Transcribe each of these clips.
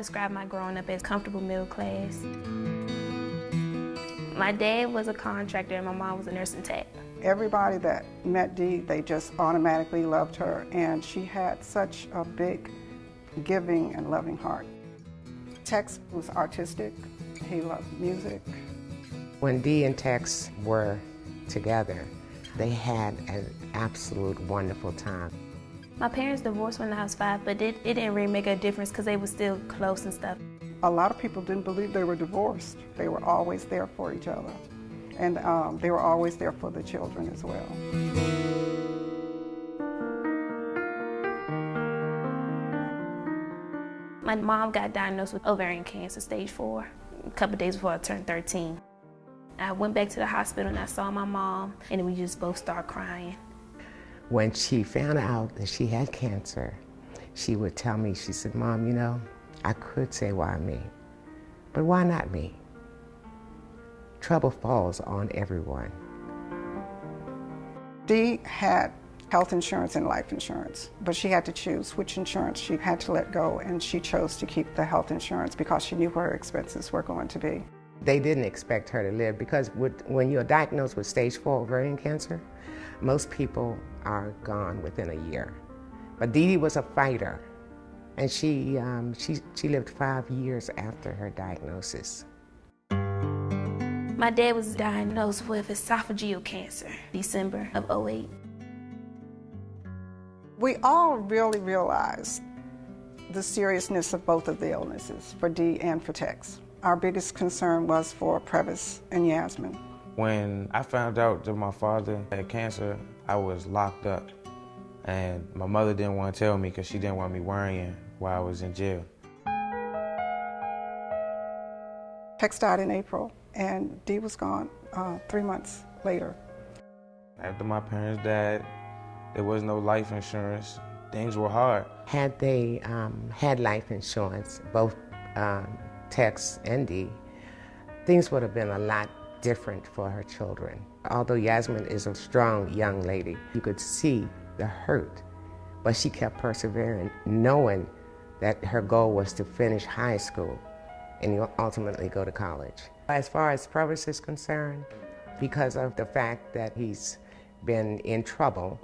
describe my growing up as comfortable middle class. My dad was a contractor and my mom was a nursing tech. Everybody that met Dee, they just automatically loved her, and she had such a big, giving and loving heart. Tex was artistic. He loved music. When Dee and Tex were together, they had an absolute wonderful time. My parents divorced when I was 5, but it didn't really make a difference because they were still close and stuff. A lot of people didn't believe they were divorced. They were always there for each other. And they were always there for the children as well. My mom got diagnosed with ovarian cancer, stage 4, a couple of days before I turned 13. I went back to the hospital and I saw my mom, and we just both started crying. When she found out that she had cancer, she would tell me, she said, "Mom, you know, I could say why me, but why not me? Trouble falls on everyone." Dee had health insurance and life insurance, but she had to choose which insurance she had to let go, and she chose to keep the health insurance because she knew where her expenses were going to be. They didn't expect her to live because when you're diagnosed with stage 4 ovarian cancer, most people are gone within a year. But Dee Dee was a fighter, and she lived 5 years after her diagnosis. My dad was diagnosed with esophageal cancer, December of '08. We all really realized the seriousness of both of the illnesses, for Dee and for Tex. Our biggest concern was for Previs and Yasmine. When I found out that my father had cancer, I was locked up. And my mother didn't want to tell me because she didn't want me worrying while I was in jail. Tex died in April, and Dee was gone 3 months later. After my parents died, there was no life insurance. Things were hard. Had they had life insurance, both Tex and Dee, things would have been a lot different for her children. Although Yasmine is a strong young lady, you could see the hurt, but she kept persevering, knowing that her goal was to finish high school and ultimately go to college. As far as Previs is concerned, because of the fact that he's been in trouble,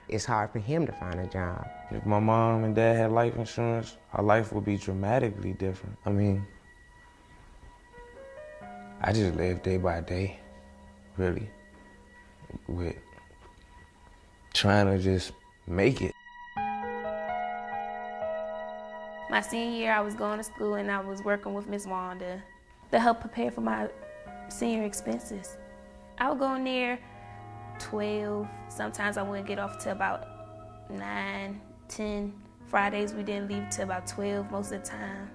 it's hard for him to find a job. If my mom and dad had life insurance, our life would be dramatically different. I mean, I just live day by day, really, with trying to just make it. My senior year, I was going to school and I was working with Miss Wanda to help prepare for my senior expenses. I would go in there 12. Sometimes I wouldn't get off till about 9, 10. Fridays we didn't leave till about 12 most of the time.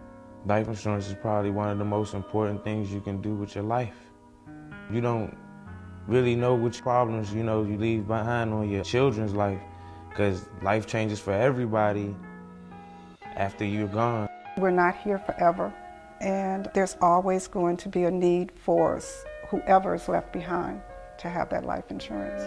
Life insurance is probably one of the most important things you can do with your life. You don't really know which problems, you leave behind on your children's life, because life changes for everybody after you're gone. We're not here forever, and there's always going to be a need for whoever is left behind to have that life insurance.